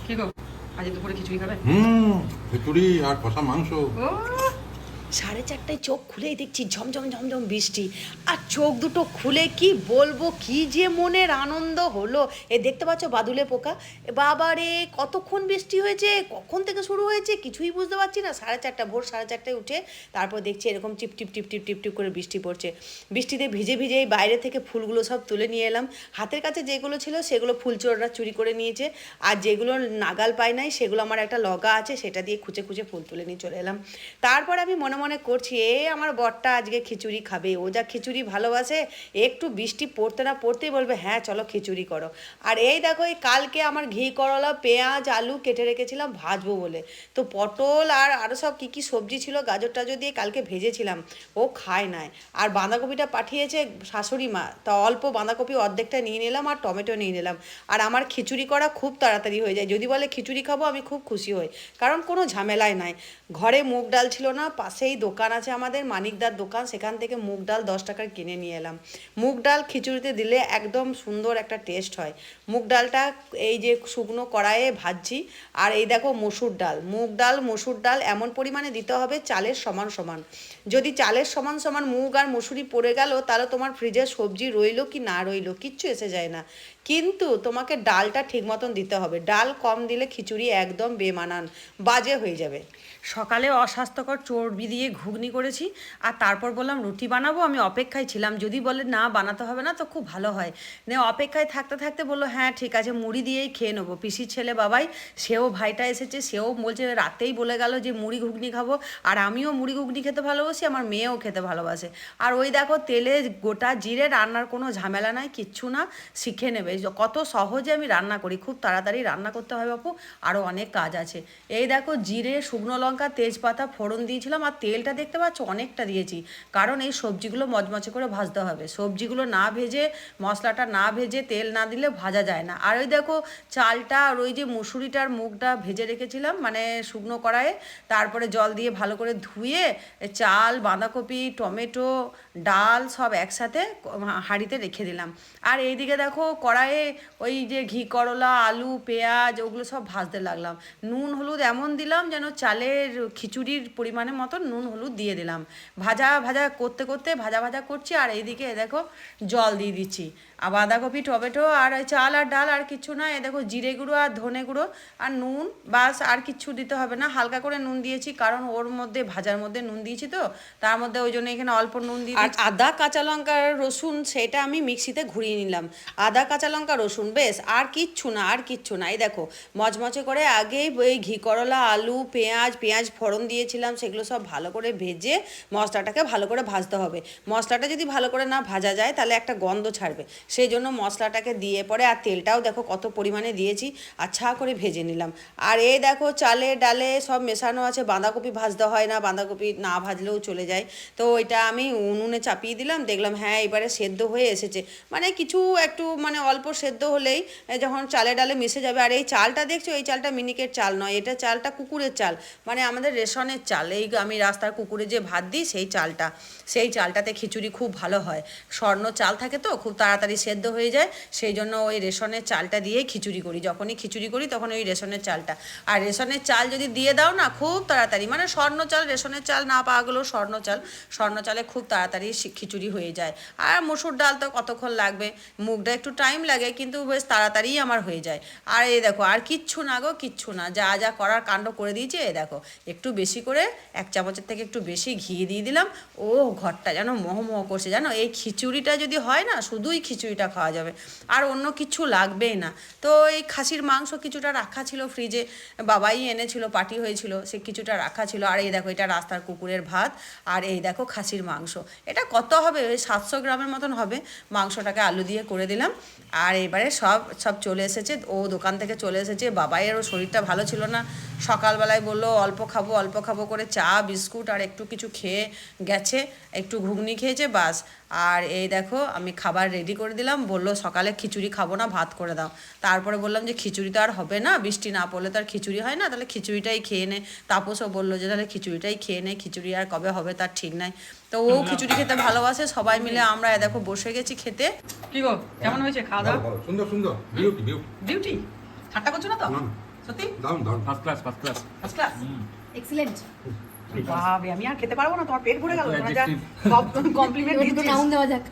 কি গো, আজ দুপুরে খিচুড়ি খাবে? খিচুড়ি আর কষা মাংস। ও 4:30 চোখ খুলেই দেখছি ঝমঝম ঝমঝম বৃষ্টি, আর চোখ দুটো খুলে কি বলবো, কি যে মনের আনন্দ হলো। এ দেখতে পাচ্ছ বাদুলে পোকা, বাবারে কতক্ষণ বৃষ্টি হয়েছে, কখন থেকে শুরু হয়েছে কিছুই বুঝতে পারছি না। 4:30 ভোর 4:30 উঠে তারপর দেখছি এরকম টিপ টিপ টিপ টিপ টিপ টিপ করে বৃষ্টি পড়ছে। বৃষ্টিতে ভিজে ভিজে এই বাইরে থেকে ফুলগুলো সব তুলে নিয়ে এলাম। হাতের কাছে যেগুলো ছিল সেগুলো ফুলচোররা চুরি করে নিয়েছে, আর যেগুলো নাগাল পায় নাই সেগুলো আমার একটা লগা আছে, সেটা দিয়ে খুঁচে খুঁচে ফুল তুলে নিয়ে চলে এলাম। তারপর আমি মনে মনে করছি আমার বরটা আজকে খিচুড়ি খাবে, ও যা খিচুড়ি ভালোবাসে, একটু বৃষ্টি পড়তে না পড়তেই বলবে হ্যাঁ চলো খিচুড়ি করো। আর এই দেখো, এই কালকে আমার ঘি করলা পেঁয়াজ আলু কেটে রেখেছিলাম ভাজবো বলে, তো পটল আর আরও সব কী কী সবজি ছিল গাজর টাজর দিয়ে কালকে ভেজেছিলাম, ও খায় নাই। আর বাঁধাকপিটা পাঠিয়েছে শাশুড়ি মা, তা অল্প বাঁধাকপি অর্ধেকটা নিয়ে নিলাম আর টমেটো নিয়ে নিলাম। আর আমার খিচুড়ি করা খুব তাড়াতাড়ি হয়ে যায়, যদি বলে খিচুড়ি খাবো আমি খুব খুশি হই, কারণ কোনো ঝামেলাই নাই। ঘরে মুগ ডাল ছিল না, পাশেই দোকান আছে আমাদের মানিকদার দোকান, সেখান থেকে মুগ ডাল 10 টাকার কিনে নিয়ে এলাম। মুগ ডাল খিচুড়িতে দিলে একদম সুন্দর একটা টেস্ট হয়। মুগ ডালটা এই যে শুকনো কড়াইয়ে ভাজছি। আর এই দেখো মসুর ডাল, মুগ ডাল মসুর ডাল এমন পরিমাণে দিতে হবে চালের সমান সমান। যদি চালের সমান সমান মুগ আর মসুরি পড়ে গেল, তাহলে তোমার ফ্রিজে সবজি রইলো কি না রইলো কিচ্ছু এসে যায় না। কিন্তু তোমাকে ডালটা ঠিক মতন দিতে হবে, ডাল কম দিলে খিচুড়ি একদম বেমানান বাজে হয়ে যাবে। সকালে অস্বাস্থ্যকর চর্বি দিয়ে ঘুগনি করেছি, আর তারপর বললাম রুটি বানাবো, আমি অপেক্ষায় ছিলাম, যদি বলে না বানাতে হবে না তো খুব ভালো হয়। অপেক্ষায় থাকতে থাকতে বললো হ্যাঁ ঠিক আছে মুড়ি দিয়েই খেয়ে নেবো। পিসির ছেলে বাবাই, সেও ভাইটা এসেছে, সেও বলছে রাতেই বলে গেল যে মুড়ি ঘুগনি খাবো, আর আমিও মুড়ি ঘুগনি খেতে ভালোবাসি, আমার মেয়েও খেতে ভালোবাসে। আর ওই দেখো তেলে গোটা জিরে, রান্নার কোনো ঝামেলা নাই, কিচ্ছু না, শিখে নেবে। কত সহজে আমি রান্না করি, খুব তাড়াতাড়ি রান্না করতে হয় বাপু, আরও অনেক কাজ আছে। এই দেখো জিরে শুকনো লঙ্কা তেজপাতা ফোড়ন দিয়েছিলাম, আর তেলটা দেখতে পাচ্ছ অনেকটা দিয়েছি, কারণ এই সবজিগুলো মচমচে করে ভাজতে হবে। সবজিগুলো না ভেজে, মশলাটা না ভেজে, তেল না দিলে ভাজা যায় না। আর ওই দেখো চালটা আর ওই যে মুসুরিটার মুগটা ভেজে রেখেছিলাম মানে শুকনো কড়াইয়ে, তারপরে জল দিয়ে ভালো করে ধুয়ে চাল বাঁধাকপি টমেটো ডাল সব একসাথে হাঁড়িতে রেখে দিলাম। আর এইদিকে দেখো কড়াইয়ে ওই যে ঘি করলা আলু পেঁয়াজ ওগুলো সব ভাজতে লাগলাম। নুন হলুদ এমন দিলাম যেন চালের খিচুড়ির পরিমাণের মতন নুন হলুদ দিয়ে দিলাম। ভাজা ভাজা করতে করতে ভাজা ভাজা করছি, আর এইদিকে দেখো জল দিয়ে দিচ্ছি। আর বাঁধাকপি টমেটো আর চাল আর ডাল আর কিচ্ছু না, এ দেখো জিরে গুঁড়ো আর ধনে গুঁড়ো আর নুন, বাস আর কিচ্ছু দিতে হবে না। হালকা করে নুন দিয়েছি, কারণ ওর মধ্যে ভাজার মধ্যে নুন দিয়েছি, তো তার মধ্যে ওই জন্য এখানে অল্প নুন দিয়ে। আর আদা কাঁচা লঙ্কা রসুন সেটা আমি মিক্সিতে ঘুরিয়ে নিলাম, আদা কাঁচা লঙ্কা রসুন, বেশ আর কিচ্ছু না আর কিচ্ছু না। এই দেখো মচমচে করে আগেই ওই ঘি করলা আলু পেঁয়াজ ফোড়ন দিয়েছিলাম, সেগুলো সব ভালো করে ভেজে মশলাটাকে ভালো করে ভাজতে হবে। মশলাটা যদি ভালো করে না ভাজা যায় তাহলে একটা গন্ধ ছাড়বে, সেই জন্য মশলাটাকে দিয়ে পরে আর তেলটাও দেখো কত পরিমাণে দিয়েছি, আচ্ছা করে ভেজে নিলাম। আর এই দেখো চালে ডালে সব মেশানো আছে, বাঁধাকপি ভাজতে হয় না, বাঁধাকপি না ভাজলেও চলে যায়। তো ওইটা আমি উনুনে চাপিয়ে দিলাম, দেখলাম হ্যাঁ এবারে সেদ্ধ হয়ে এসেছে, মানে কিছু একটু মানে অল্প সেদ্ধ হলেই যখন চালে ডালে মিশে যাবে। আর এই চালটা দেখছো, এই চালটা মিনিকেট চাল নয়, এটা চালটা কুকুরের চাল, মানে আমাদের রেশনের চাল। এই আমি রাস্তার কুকুরে যে ভাত দিই সেই চালটা, সেই চালটাতে খিচুড়ি খুব ভালো হয়। স্বর্ণ চাল থাকে তো খুব তাড়াতাড়ি সেদ্ধ হয়ে যায়, সেই জন্য ওই রেশনের চালটা দিয়েই খিচুড়ি করি, যখনই খিচুড়ি করি তখন ওই রেশনের চালটা। আর রেশনের চাল যদি দিয়ে দাও না খুব তাড়াতাড়ি, মানে স্বর্ণ চাল রেশনের চাল না পাওয়া গেলেও স্বর্ণ চালে খুব তাড়াতাড়ি খিচুড়ি হয়ে যায়। আর মসুর ডাল তো কতক্ষণ লাগবে, মুগটা একটু টাইম লাগে কিন্তু বেশ তাড়াতাড়ি আমার হয়ে যায়। আর এই দেখো আর কিচ্ছু না গো, কিচ্ছু না, যা যা করার কাণ্ড করে দিয়েছে। এই দেখো একটু বেশি করে 1 চামচের থেকে একটু বেশি ঘি দিয়ে দিলাম। ও ঘরটা যেন মোহ করছে জানো, এই খিচুড়িটা যদি হয় না শুধুই খিচুড়িটা খাওয়া যাবে, আর অন্য কিছু লাগবেই না। তো এই খাসির মাংস কিছুটা রাখা ছিল ফ্রিজে, বাবাই এনেছিল পার্টি হয়েছিল, সে কিছুটা রাখা ছিল। আর এই দেখো এটা রাস্তার কুকুরের ভাত, আর এই দেখো খাসির মাংস, এটা কত হবে ওই 700 গ্রামের মতন হবে। মাংসটাকে আলু দিয়ে করে দিলাম। আর এবারে সব চলে এসেছে, ও দোকান থেকে চলে এসেছে। বাবাইয়েরও শরীরটা ভালো ছিল না, সকালবেলায় বললো অল্প খাবো করে চা বিস্কুট আর একটু কিছু খেয়ে গেছে, একটু ঘুগনি খেয়েছে বাস। আর এই দেখো আমি খাবার রেডি করে দিলাম, বললো সকালে খিচুড়ি খাবো না ভাত করে দাও। তারপরে বললাম যে খিচুড়ি তো আর হবে না, বৃষ্টি না পড়লে তো আর খিচুড়ি হয় না, তাহলে খিচুড়িটাই খেয়ে নে। তাপসও বললো যে তাহলে খিচুড়িটাই খেয়ে নে, খিচুড়ি আর কবে হবে তার ঠিক নাই। তো ও খিচুড়ি খেতে ভালোবাসে, সবাই মিলে আমরা দেখো বসে গেছি খেতে। কি গো, কেমন হয়েছে খাওয়া দাওয়া? সুন্দর সুন্দর, বিউটি বিউটি। ডিউটি ঠাট্টা করছো না তো? সত্যি দারুন দারুন। First class first class. First class excellent. বাবা আমি আর খেতে পারবো না, তোমার পেট ভরে গেল, এত তোমরা যা adjective। কমপ্লিমেন্ট দুটো দিচ্ছিস। নাউন দেওয়া যাক।